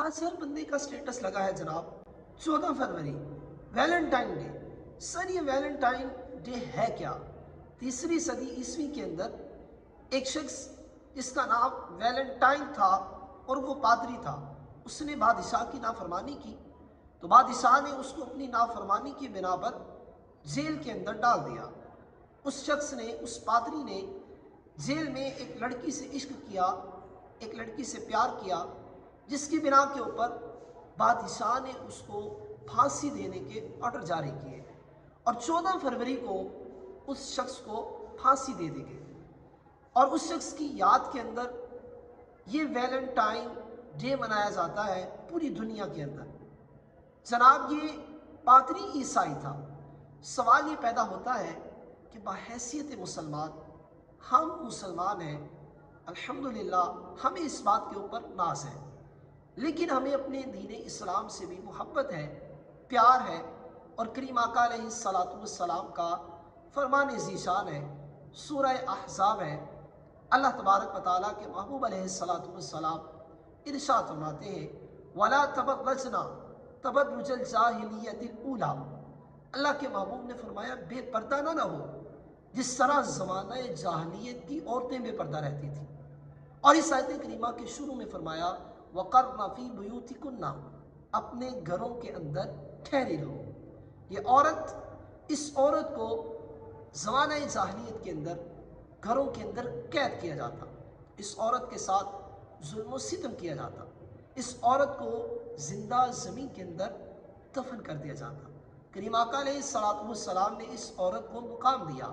آج ہر بندے کا سٹیٹس لگا ہے جناب 14 فروری ویلنٹائن ڈے۔ سر یہ ویلنٹائن ڈے ہے کیا؟ تیسری صدی عیسوی کے اندر ایک شخص جس کا نام ویلنٹائن تھا اور وہ پادری تھا، اس نے بادشاہ کی نافرمانی کی تو بادشاہ نے اس کو اپنی نافرمانی کی بنا پر جیل کے اندر ڈال دیا۔ اس شخص نے، اس پادری نے جیل میں ایک لڑکی سے عشق کیا، ایک لڑکی سے پیار کیا، جس کی بنا کے اوپر بادشاہ نے اس کو پھانسی دینے کے آرڈر جاری کیے اور 14 فروری کو اس شخص کو پھانسی دے دی گئی۔ اور اس شخص کی یاد کے اندر یہ ویلنٹائن ڈے منایا جاتا ہے پوری دنیا کے اندر۔ جناب یہ پادری عیسائی تھا۔ سوال یہ پیدا ہوتا ہے کہ بحیثیت مسلمان ہم مسلمان ہیں، الحمدللہ ہمیں اس بات کے اوپر ناز ہے، لیکن ہمیں اپنے دین اسلام سے بھی محبت ہے، پیار ہے، اور کریم آقا علیہ السلام کا فرمان ذیشان ہے، سورہ احزاب ہے۔ اللہ تبارک و تعالیٰ کے محبوب علیہ السلام ارشاد فرماتے ہیں وَلَا تَبَرَّجْنَا تَبَرُّجَ الْجَاهِلِيَّةِ الْأُولَىٰ۔ اللہ کے محبوب نے فرمایا بے پردہ نہ ہو جس طرح زمانہ جاہلیت کی عورتیں بے پردہ رہتی تھیں۔ اور اس آیت کریمہ کے شروع میں فرمایا وَقَرْنَ فِي بُيُوتِكُنَّ، اپنے گھروں کے اندر ٹھہری رہو۔ یہ عورت، اس عورت کو زمانہ جاہلیت کے اندر گھروں کے اندر قید کیا جاتا، اس عورت کے ساتھ ظلم و ستم کیا جاتا، اس عورت کو زندہ زمین کے اندر دفن کر دیا جاتا۔ کریم آقا علیہ السلام نے اس عورت کو مقام دیا،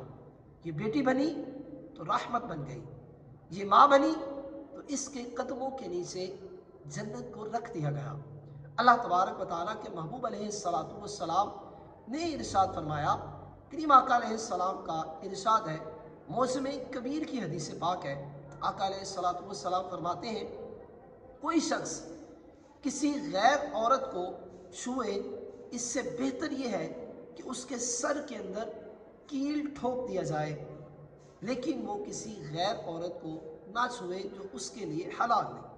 یہ بیٹی بنی تو رحمت بن گئی، یہ ماں بنی تو اس کے قدموں کے نیچے جنت کو رکھ دیا گیا۔ اللہ تبارک و تعالیٰ کے محبوب علیہ السلام نے ارشاد فرمایا، کریم آقا علیہ السلام کا ارشاد ہے، موسم کبیر کی حدیث پاک ہے، آقا علیہ السلام فرماتے ہیں کوئی شخص کسی غیر عورت کو چھوئے اس سے بہتر یہ ہے کہ اس کے سر کے اندر کیل ٹھوک دیا جائے، لیکن وہ کسی غیر عورت کو نہ چھوئے جو اس کے لیے حلال نہیں۔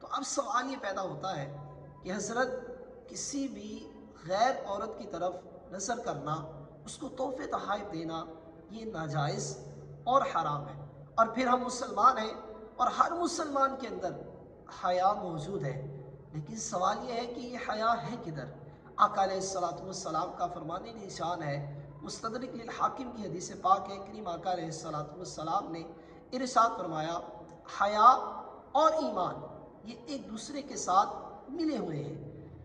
تو اب سوال یہ پیدا ہوتا ہے کہ حضرت کسی بھی غیر عورت کی طرف نظر کرنا، اس کو تحفے تحائف دینا، یہ ناجائز اور حرام ہے۔ اور پھر ہم مسلمان ہیں اور ہر مسلمان کے اندر حیا موجود ہے، لیکن سوال یہ ہے کہ یہ حیا ہے کدھر؟ آقا علیہ السلام کا فرمان نشان ہے، مستدرک للحاکم کی حدیث پاک ہے، کریم آقا علیہ السلام نے ارشاد فرمایا حیا اور ایمان یہ ایک دوسرے کے ساتھ ملے ہوئے ہیں،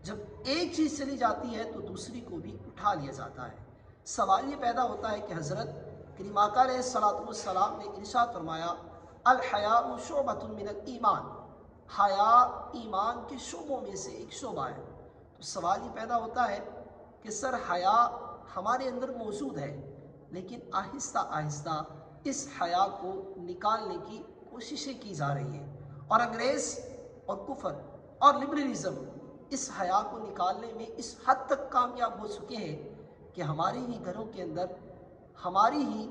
جب ایک چیز چلی جاتی ہے تو دوسری کو بھی اٹھا لیا جاتا ہے۔ سوال یہ پیدا ہوتا ہے کہ حضرت کریم آقا علیہ السلام نے ارشاد فرمایا الحیاء شعبۃ من الایمان، حیا ایمان کے شعبوں میں سے ایک شعبہ ہے۔ تو سوال یہ پیدا ہوتا ہے کہ سر حیا ہمارے اندر موجود ہے، لیکن آہستہ آہستہ اس حیا کو نکالنے کی کوششیں کی جا رہی ہیں، اور انگریز اور کفر اور لبرلزم اس حیا کو نکالنے میں اس حد تک کامیاب ہو چکے ہیں کہ ہمارے ہی گھروں کے اندر، ہماری ہی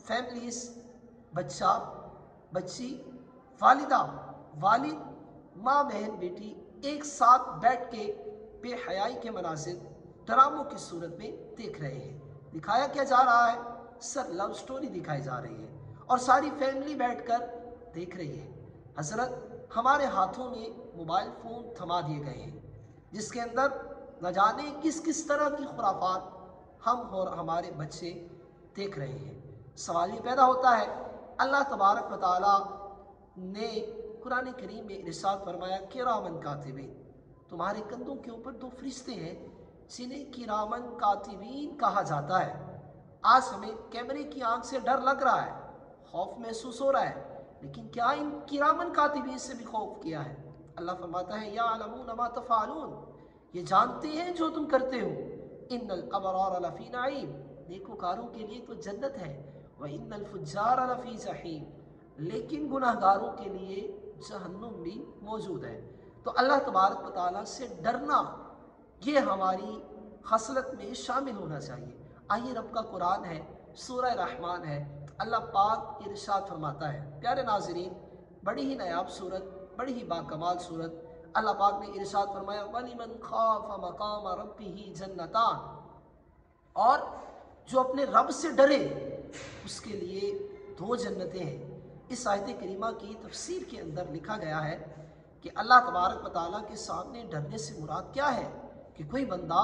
فیملیز، بچہ بچی، والدہ والد، ماں بہن بیٹی ایک ساتھ بیٹھ کے بے حیائی کے مناظر ڈراموں کی صورت میں دیکھ رہے ہیں۔ دکھایا کیا جا رہا ہے؟ سر لو سٹوری دکھائی جا رہی ہے اور ساری فیملی بیٹھ کر دیکھ رہی ہے۔ حضرت ہمارے ہاتھوں میں موبائل فون تھما دیے گئے ہیں جس کے اندر نہ جانے کس کس طرح کی خرافات ہم اور ہمارے بچے دیکھ رہے ہیں۔ سوال یہ پیدا ہوتا ہے، اللہ تبارک و تعالیٰ نے قرآن کریم میں ارشاد فرمایا کرامن کاتبین، تمہارے کندھوں کے اوپر 2 فرشتے ہیں جنہیں کرامن کاتبین کہا جاتا ہے۔ آج ہمیں کیمرے کی آنکھ سے ڈر لگ رہا ہے، خوف محسوس ہو رہا ہے، لیکن کیا ان کرامن کاتبین سے بھی خوف کیا ہے؟ اللہ فرماتا ہے یعلمون ما تفعلون، یہ جانتے ہیں جو تم کرتے ہو، ان الابرار لفی نعیم، نیکوکاروں کے لیے تو جنت ہے، وان الفجار لفی جحیم، لیکن گناہ گاروں کے لیے جہنم بھی موجود ہے۔ تو اللہ تبارک و تعالیٰ سے ڈرنا یہ ہماری خصلت میں شامل ہونا چاہیے۔ آئیے رب کا قرآن ہے، سورہ رحمان ہے، اللہ پاک ارشاد فرماتا ہے۔ پیارے ناظرین، بڑی ہی نایاب صورت، بڑی ہی باکمال صورت اللہ پاک نے ارشاد فرمایا وَلِمَنْ خَافَ مَقَامَ رَبِّهِ جَنَّتَانِ، اور جو اپنے رب سے ڈرے اس کے لیے 2 جنتیں ہیں۔ اس آیت کریمہ کی تفسیر کے اندر لکھا گیا ہے کہ اللہ تبارک و تعالیٰ کے سامنے ڈرنے سے مراد کیا ہے کہ کوئی بندہ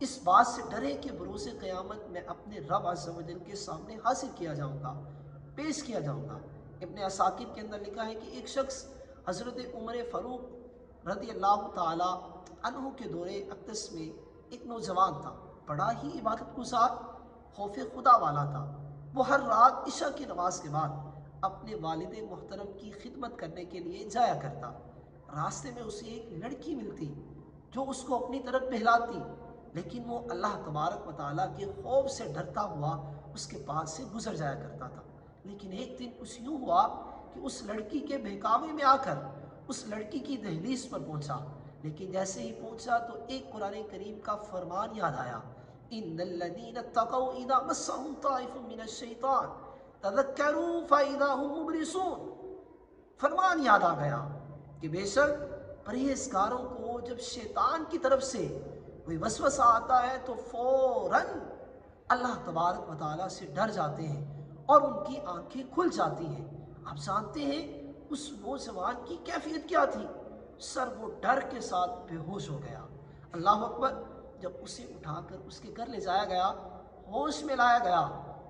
اس بات سے ڈرے کہ بروز قیامت میں اپنے رب عز و جل کے سامنے حاصل کیا جاؤں گا، پیش کیا جاؤں گا۔ ابن عساکر کے اندر لکھا ہے کہ ایک شخص حضرت عمر فاروق رضی اللہ تعالی عنہ کے دور اقدس میں ایک نوجوان تھا، بڑا ہی عبادت گزار، خوف خدا والا تھا۔ وہ ہر رات عشاء کی نماز کے بعد اپنے والد محترم کی خدمت کرنے کے لیے جایا کرتا۔ راستے میں اسے ایک لڑکی ملتی جو اس کو اپنی طرف بہلاتی، لیکن وہ اللہ تبارک و تعالیٰ کے خوف سے ڈرتا ہوا اس کے پاس سے گزر جایا کرتا تھا۔ لیکن ایک دن کچھ یوں ہوا کہ اس لڑکی کے بہکاوے میں آ کر اس لڑکی کی دہلیز پر پہنچا، لیکن جیسے ہی پہنچا تو ایک قرآن کریم کا فرمان یاد آیا، ان الذین اتقوا اذا مسهم طائف من الشیطان تذکروا فاذا هم مبلسون۔ فرمان یاد آ گیا کہ بے شک پرہیزگاروں کو جب شیطان کی طرف سے کوئی وسوسہ آتا ہے تو فوراً اللہ تبارک و تعالیٰ سے ڈر جاتے ہیں اور ان کی آنکھیں کھل جاتی ہیں۔ آپ جانتے ہیں اس نوجوان کی کیفیت کیا تھی؟ سر وہ ڈر کے ساتھ بے ہوش ہو گیا۔ اللہ اکبر! جب اسے اٹھا کر اس کے گھر لے جایا گیا، ہوش میں لایا گیا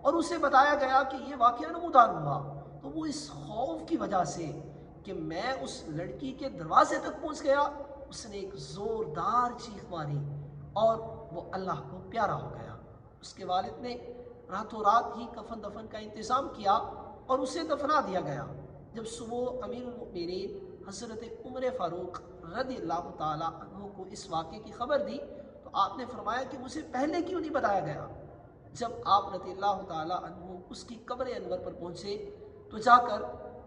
اور اسے بتایا گیا کہ یہ واقعہ نمودار ہوا، تو وہ اس خوف کی وجہ سے کہ میں اس لڑکی کے دروازے تک پہنچ گیا، اس نے ایک زوردار چیخ ماری اور وہ اللہ کو پیارا ہو گیا۔ اس کے والد نے راتوں رات ہی کفن دفن کا انتظام کیا اور اسے دفنا دیا گیا۔ جب صبح امیر المؤمنین حضرت عمر فاروق رضی اللہ تعالی عنہ کو اس واقعے کی خبر دی تو آپ نے فرمایا کہ مجھے پہلے کیوں نہیں بتایا گیا؟ جب آپ رضی اللہ تعالی عنہ اس کی قبر انور پر پہنچے تو جا کر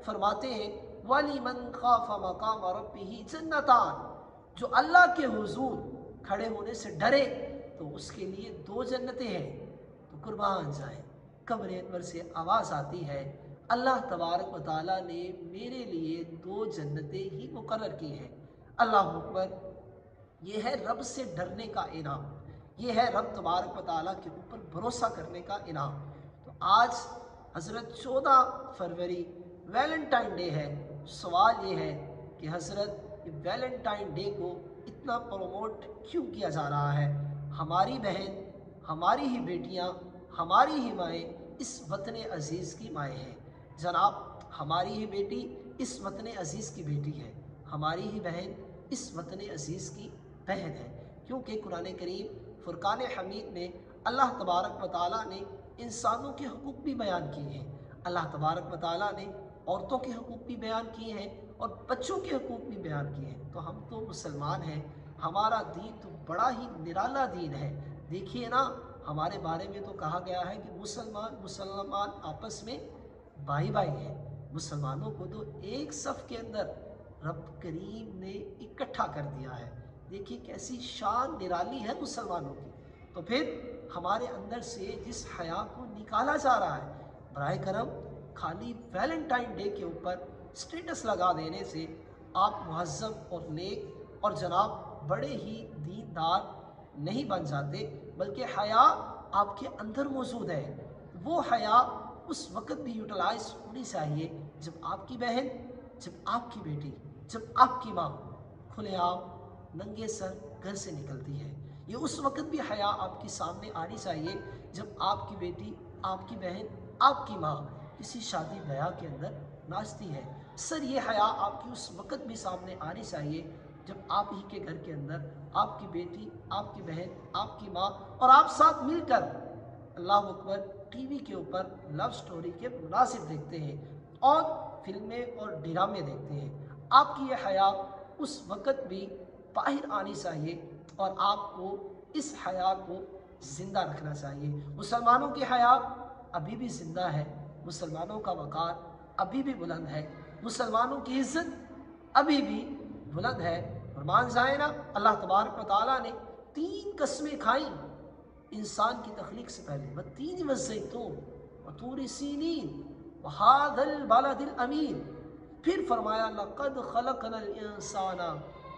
فرماتے ہیں وَلِمَنْ خَافَ مَقَامَ رَبِّهِ جَنَّتَانِ، جو اللہ کے حضور کھڑے ہونے سے ڈرے تو اس کے لیے 2 جنتیں ہیں۔ تو قربان جائیں، قبر انور سے آواز آتی ہے اللہ تبارک و تعالیٰ نے میرے لیے 2 جنتیں ہی مقرر کی ہیں۔ اللہ اکبر! یہ ہے رب سے ڈرنے کا انعام، یہ ہے رب تبارک و تعالیٰ کے اوپر بھروسہ کرنے کا انعام۔ تو آج حضرت 14 فروری ویلنٹائن ڈے ہے۔ سوال یہ ہے کہ حضرت ویلنٹائن ڈے کو اتنا پروموٹ کیوں کیا جا رہا ہے؟ ہماری بہن، ہماری ہی بیٹیاں، ہماری ہی مائیں اس وطن عزیز کی مائیں ہیں۔ جناب، ہماری ہی بیٹی اس وطن عزیز کی بیٹی ہے، ہماری ہی بہن اس وطن عزیز کی بہن ہے، کیونکہ قرآن کریم فرقان حمید میں اللہ تبارک و تعالیٰ نے انسانوں کے حقوق بھی بیان کیے ہیں، اللہ تبارک و تعالیٰ نے عورتوں کے حقوق بھی بیان کیے ہیں اور بچوں کے حقوق بھی بیان کیے ہیں۔ تو ہم تو مسلمان ہیں، ہمارا دین تو بڑا ہی نرالا دین ہے۔ دیکھیے نا، ہمارے بارے میں تو کہا گیا ہے کہ مسلمان آپس میں بھائی بھائی ہیں۔ مسلمانوں کو تو ایک صف کے اندر رب کریم نے اکٹھا کر دیا ہے۔ دیکھیے کیسی شان نرالی ہے مسلمانوں کی۔ تو پھر ہمارے اندر سے جس حیا کو نکالا جا رہا ہے، براہ کرم خالی ویلنٹائن ڈے کے اوپر اسٹیٹس لگا دینے سے آپ مہذب اور نیک اور جناب بڑے ہی دیندار نہیں بن جاتے، بلکہ حیا آپ کے اندر موجود ہے۔ وہ حیا اس وقت بھی یوٹیلائز ہونی چاہیے جب آپ کی بہن، جب آپ کی بیٹی، جب آپ کی ماں کھلے عام ننگے سر گھر سے نکلتی ہے۔ یہ اس وقت بھی حیا آپ کے سامنے آنی چاہیے جب آپ کی بیٹی، آپ کی بہن، آپ کی ماں کسی شادی بیاہ کے اندر ناچتی ہے۔ سر یہ حیا آپ کی اس وقت بھی سامنے آنی چاہیے جب آپ ہی کے گھر کے اندر آپ کی بیٹی، آپ کی بہن، آپ کی ماں اور آپ ساتھ مل کر اللہ اکبر ٹی وی کے اوپر لو سٹوری کے مناظر دیکھتے ہیں اور فلمیں اور ڈرامے دیکھتے ہیں۔ آپ کی یہ حیا اس وقت بھی باہر آنی چاہیے اور آپ کو اس حیا کو زندہ رکھنا چاہیے۔ مسلمانوں کی حیا ابھی بھی زندہ ہے، مسلمانوں کا وقار ابھی بھی بلند ہے، مسلمانوں کی عزت ابھی بھی بلند ہے۔ فرمان جائے نا، اللہ تبارک و تعالیٰ نے 3 قسمیں کھائیں انسان کی تخلیق سے پہلے، والتین والزیتون وطور سینین وہذا البلد الامین۔ پھر فرمایا لقد خلقنا الانسان